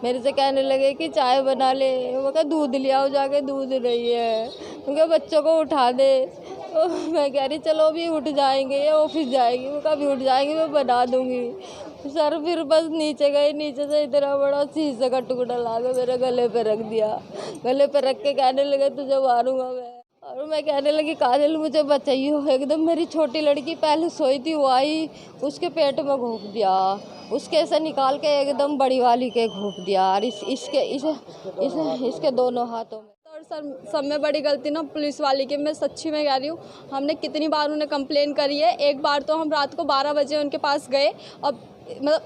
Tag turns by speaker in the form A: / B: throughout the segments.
A: मेरे से कहने लगे कि चाय बना ले। वो कहा दूध ले आओ जाके, दूध नहीं है। उनके बच्चों को उठा दे। मैं कह रही चलो अभी उठ जाएंगे, ये ऑफिस जाएंगे। वो कभी उठ जाएंगे, मैं बना दूंगी। सर फिर बस नीचे गए, नीचे से इतना बड़ा शीशे का टुकड़ा ला के मेरे गले पे रख दिया। गले पे रख के कहने लगे तुझे मारूंगा मैं। और मैं कहने लगी काजल मुझे बचाइयो। एकदम मेरी छोटी लड़की पहले सोई थी, वो आई, उसके पेट में घोंप दिया। उसके ऐसे निकाल के एकदम बड़ी वाली के घोंप दिया। और इसके दोनों हाथों में।
B: और सर सब में बड़ी गलती ना पुलिस वाली की, मैं सच्ची में कह रही हूँ। हमने कितनी बार उन्हें कंप्लेन करी है। एक बार तो हम रात को 12 बजे उनके पास गए और मतलब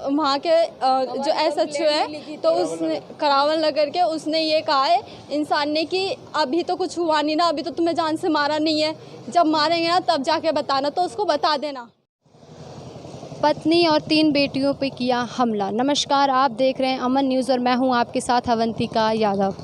B: वहाँ के जो SHO है तो उसने करावल नगर के, उसने ये कहा है इंसान ने कि अभी तो कुछ हुआ नहीं ना, अभी तो तुम्हें जान से मारा नहीं है, जब मारेंगे ना तब जाके बताना, तो उसको बता देना।
C: पत्नी और 3 बेटियों पे किया हमला। नमस्कार, आप देख रहे हैं अमन न्यूज़ और मैं हूं आपके साथ अवंतिका यादव।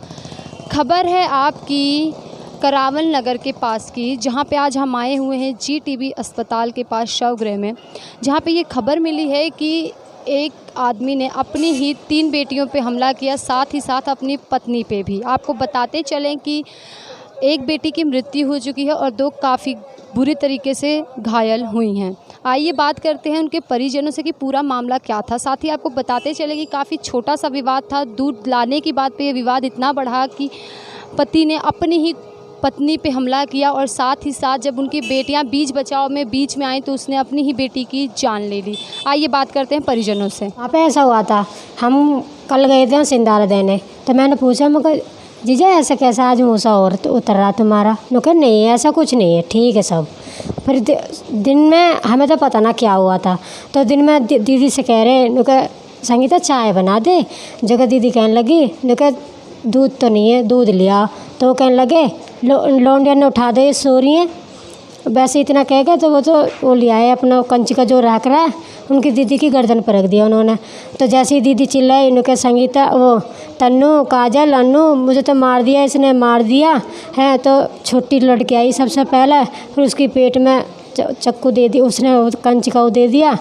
C: खबर है आपकी करावल नगर के पास की, जहां पे आज हम आए हुए हैं GTB अस्पताल के पास शवगृह में, जहां पे ये खबर मिली है कि एक आदमी ने अपनी ही 3 बेटियों पे हमला किया, साथ ही साथ अपनी पत्नी पे भी। आपको बताते चलें कि एक बेटी की मृत्यु हो चुकी है और 2 काफ़ी बुरी तरीके से घायल हुई हैं। आइए बात करते हैं उनके परिजनों से कि पूरा मामला क्या था। साथ ही आपको बताते चले कि काफ़ी छोटा सा विवाद था। दूध लाने की बात पे ये विवाद इतना बढ़ा कि पति ने अपनी ही पत्नी पे हमला किया और साथ ही साथ जब उनकी बेटियां बीच बचाव में बीच में आई तो उसने अपनी ही बेटी की जान ले ली। आइए बात करते हैं परिजनों से।
D: वहाँ पे ऐसा हुआ था, हम कल गए थे सिंदारा देने, तो मैंने पूछा, मैं जीजा ऐसा कैसा आज मूसा और तो उतर रहा तुम्हारा? नो कहा नहीं ऐसा कुछ नहीं है, ठीक है सब। फिर दिन में हमें तो पता ना क्या हुआ था, तो दिन में दीदी से कह रहे, नो कहा संगीता चाय बना दे। जो कि दीदी कहने लगी, नो कहा दूध तो नहीं है, दूध लिया। तो वो कहने लगे लौंडिया ने उठा दे, सो रही हैं। वैसे इतना कह गए तो वो ले आए अपना कंची का जो रख रहा है, उनकी दीदी की गर्दन पर रख दिया उन्होंने। तो जैसे ही दीदी चिल्लाई, उनके संगीता वो तन्नू काजल अन्नू मुझे तो मार दिया, इसने मार दिया है। तो छोटी लड़की आई सबसे पहले, फिर उसकी पेट में चक्कू दे दी उसने, कंची का वो दे दिया,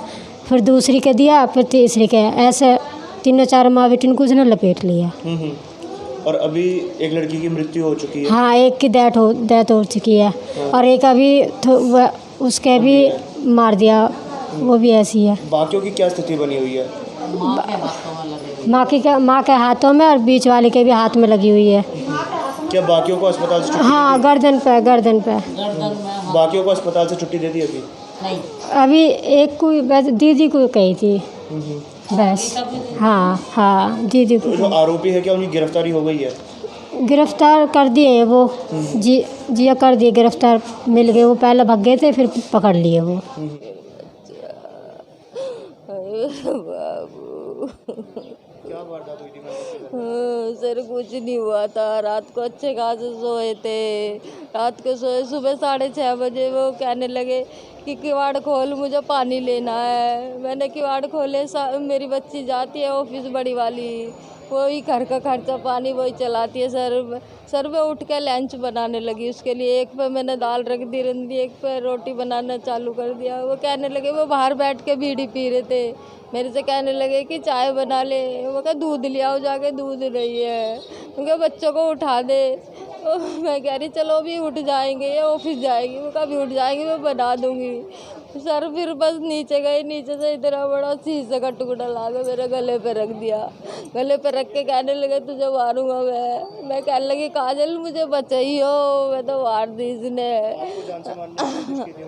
D: फिर दूसरी के दिया, फिर तीसरी के, ऐसे 3-4 माँ बेटी को उसने लपेट लिया।
E: और अभी एक लड़की की मृत्यु हो चुकी है।
D: हाँ, एक की डेथ हो चुकी है। हाँ। और एक अभी उसके भी मार दिया, वो भी ऐसी है।
E: बाकियों की क्या स्थिति बनी हुई है?
D: माँ के हाथों में और बीच वाली के भी हाथ में लगी हुई है।
E: क्या बाकियों को अस्पताल से?
D: हाँ, गर्दन पे।
E: बाकियों को अस्पताल से छुट्टी दे दी अभी?
D: नहीं, अभी एक को दीदी को कही थी बस। हाँ दीदी को।
E: जो आरोपी है क्या उनकी गिरफ्तारी हो गई है?
D: गिरफ्तार कर दिए वो, जिया कर दिए, गिरफ्तार मिल गए। वो पहले भाग गए थे, फिर पकड़ लिए वो।
E: क्या वारदात हुई थी?
A: सर कुछ नहीं हुआ था, रात को अच्छे खासे सोए थे। रात को सोए, सुबह 6:30 बजे वो कहने लगे कि किवाड़ खोल, मुझे पानी लेना है। मैंने किवाड़ खोले, मेरी बच्ची जाती है ऑफिस बड़ी वाली, वही घर का खर्चा पानी वही चलाती है। सर मैं उठ के लंच बनाने लगी उसके लिए। एक पे मैंने दाल रख दी रंधी, एक पे रोटी बनाना चालू कर दिया। वो कहने लगे, वो बाहर बैठ के बीड़ी पी रहे थे, मेरे से कहने लगे कि चाय बना ले। वो कहा दूध ले आओ जाके, दूध नहीं है। उनके बच्चों को उठा दे। मैं कह रही चलो अभी उठ जाएंगे, ये ऑफिस जाएंगे। वो कभी उठ जाएंगे, मैं बना दूंगी। सर फिर बस नीचे गए, नीचे से इतना बड़ा शीशे का टुकड़ा ला के मेरे गले पे रख दिया। गले पे रख के कहने लगे तुझे मारूंगा मैं कहने लगी काजल मुझे बचाइयो, मैं तो मार दी इसने।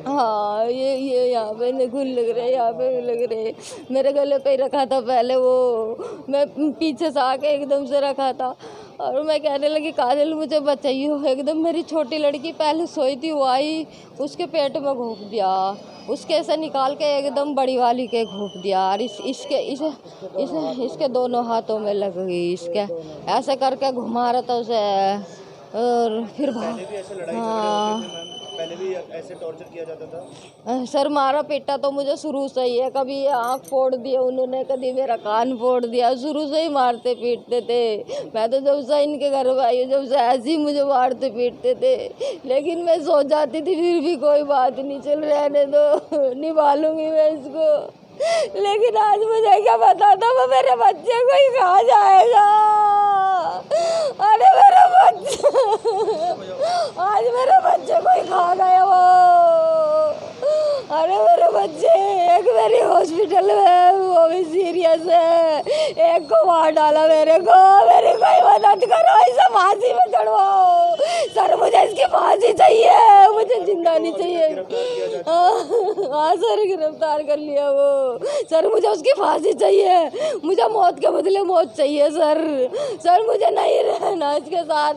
A: हाँ, ये यहाँ पे निखुन लग रहे, यहाँ पे लग रहे। मेरे गले पे ही रखा था पहले, वो मैं पीछे से आके एकदम से रखा था। और मैं कहने लगी काजल मुझे बचाइयो। एकदम मेरी छोटी लड़की पहले सोई थी, वो आई, उसके पेट में घोंप दिया। उसके ऐसे निकाल के एकदम बड़ी वाली के घोंप दिया। और इसके दोनों हाथों में लग गई। इसके ऐसे करके घुमा रहा था उसे। और फिर
E: पहले भी ऐसे टॉर्चर किया जाता था?
A: सर मारा पीटा तो मुझे शुरू से ही है। कभी आँख फोड़ दिया उन्होंने, कभी मेरा कान फोड़ दिया। शुरू से ही मारते पीटते थे। मैं तो जब से इनके घर में आई हूँ, जब से ऐसे ही मुझे मारते पीटते थे। लेकिन मैं सो जाती थी, फिर भी कोई बात नहीं, चल रहने दो, निभा लूँगी मैं इसको। लेकिन आज मुझे क्या पता था वो मेरे बच्चे को ही खा जाएगा। अरे मेरा बच्चा, आज मेरे बच्चे को ही खा गया वो। अरे मेरे बच्चे, एक मेरी हॉस्पिटल में वो भी सीरियस है, एक को मार डाला मेरे को। मेरी कोई मदद करो, इसे फांसी में चढ़वाओ सर। मुझे इसकी फांसी चाहिए, मुझे जिंदा नहीं चाहिए। हाँ सर, गिरफ्तार कर लिया वो सर। मुझे उसकी फांसी चाहिए, मुझे मौत के बदले मौत चाहिए सर। सर मुझे नहीं रहना इसके साथ।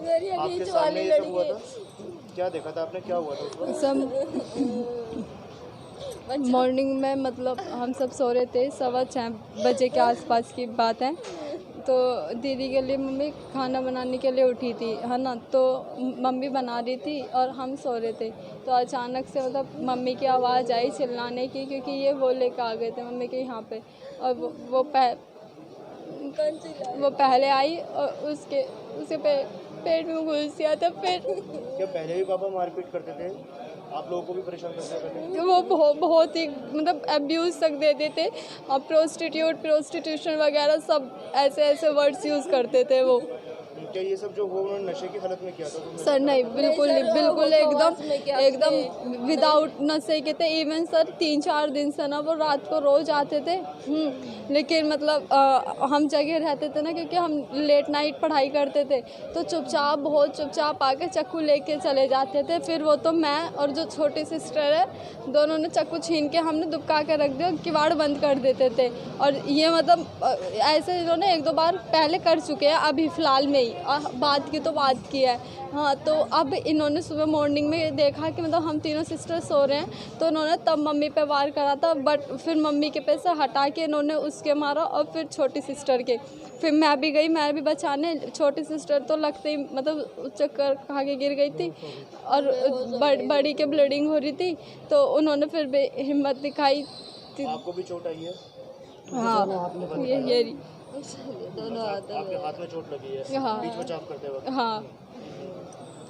A: मेरी बीच वाली लड़की।
E: क्या देखा था आपने, क्या हुआ था उस वक्त?
B: सब मॉर्निंग में मतलब हम सब सो रहे थे, 6:15 बजे के आसपास की बात है। तो दीदी के लिए मम्मी खाना बनाने के लिए उठी थी, है ना। तो मम्मी बना रही थी और हम सो रहे थे। तो अचानक से मतलब मम्मी की आवाज़ आई चिल्लाने की, क्योंकि ये वो लेकर आ गए थे मम्मी के यहाँ पे। और वो पहले आई और उसके पेट में घुस गया था। फिर
E: क्या पहले भी पापा मारपीट करते थे? आप लोगों को भी परेशान करते थे?
B: वो बहुत ही मतलब अब्यूज़ तक देते थे और प्रोस्टिट्यूशन वगैरह सब ऐसे वर्ड्स यूज़ करते थे वो।
E: क्या ये सब जो हो उन्होंने नशे की हालत में किया था?
B: सर नहीं, बिल्कुल एकदम विदाउट नशे के थे। इवन सर 3-4 दिन से ना वो रात को रोज आते थे। लेकिन मतलब हम जगह रहते थे ना, क्योंकि हम लेट नाइट पढ़ाई करते थे। तो बहुत चुपचाप आके चाकू लेके चले जाते थे। फिर वो तो मैं और जो छोटी सिस्टर है, दोनों ने चाकू छीन के हमने दुबका के रख दिया, किवाड़ बंद कर देते थे। और ये मतलब ऐसे इन्होंने 1-2 बार पहले कर चुके हैं, अभी फ़िलहाल में ही बात की है। हाँ, तो अब इन्होंने सुबह मॉर्निंग में देखा कि मतलब हम तीनों सिस्टर सो रहे हैं, तो उन्होंने तब मम्मी पे वार करा था। बट फिर मम्मी के पे से हटा के इन्होंने उसके मारा और फिर छोटी सिस्टर के। फिर मैं भी गई, मैं भी बचाने। छोटी सिस्टर तो लगते ही मतलब चक्कर खा के गिर गई थी और बड़ी के ब्लीडिंग हो रही थी। तो उन्होंने फिर हिम्मत दिखाई।
E: आपको भी चोट आई है?
B: हाँ, ये
E: दोनों आपके हाथ में चोट लगी है?
B: हाँ,
E: बीच बचाव करते वक्त?
B: हाँ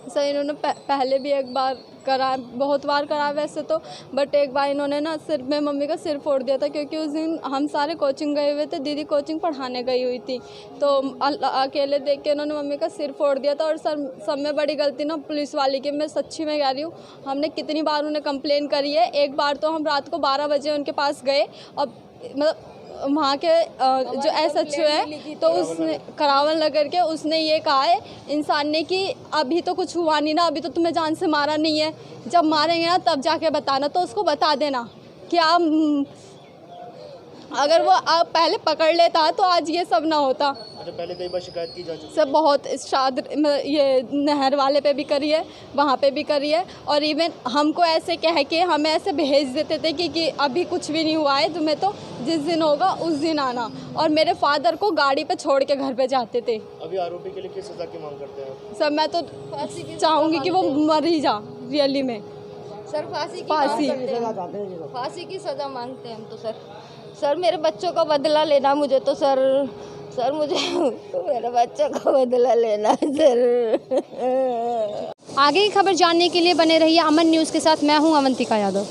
B: सर, इन्होंने पहले भी एक बार करा, बहुत बार करा वैसे तो। बट एक बार इन्होंने ना सिर में मम्मी का सिर फोड़ दिया था, क्योंकि उस दिन हम सारे कोचिंग गए हुए थे, दीदी कोचिंग पढ़ाने गई हुई थी। तो अकेले देख के इन्होंने मम्मी का सिर फोड़ दिया था। और सर सब में बड़ी गलती ना पुलिस वाली की, मैं सच्ची में कह रही हूँ। हमने कितनी बार उन्हें कंप्लेन करी है। एक बार तो हम रात को 12 बजे उनके पास गए और मतलब वहाँ के जो SHO है, तो उसने करावन नगर के, उसने ये कहा है इंसान ने कि अभी तो कुछ हुआ नहीं ना, अभी तो तुम्हें जान से मारा नहीं है, जब मारेंगे ना तब जाके बताना। तो उसको बता देना कि आप अगर वो आप पहले पकड़ लेता तो आज ये सब ना होता।
E: अच्छा, पहले कई बार शिकायत की जा चुकी है?
B: सब बहुत ये नहर वाले पे भी करी है, वहाँ पे भी करी है। और इवन हमको ऐसे कह के हमें ऐसे भेज देते थे कि अभी कुछ भी नहीं हुआ है, तुम्हें तो जिस दिन होगा उस दिन आना। और मेरे फादर को गाड़ी पे छोड़ के घर पे जाते थे।
E: अभी आरोपी के लिए किस सज़ा की मांग करते हैं?
B: सर मैं तो चाहूँगी कि वो मर ही जा रियली में।
A: सर फांसी की सज़ा मांगते हैं हम तो सर मेरे बच्चों का बदला लेना मुझे तो सर मुझे मेरे बच्चों का बदला लेना है सर।
C: आगे की खबर जानने के लिए बने रहिए अमन न्यूज़ के साथ। मैं हूं अवंतिका यादव।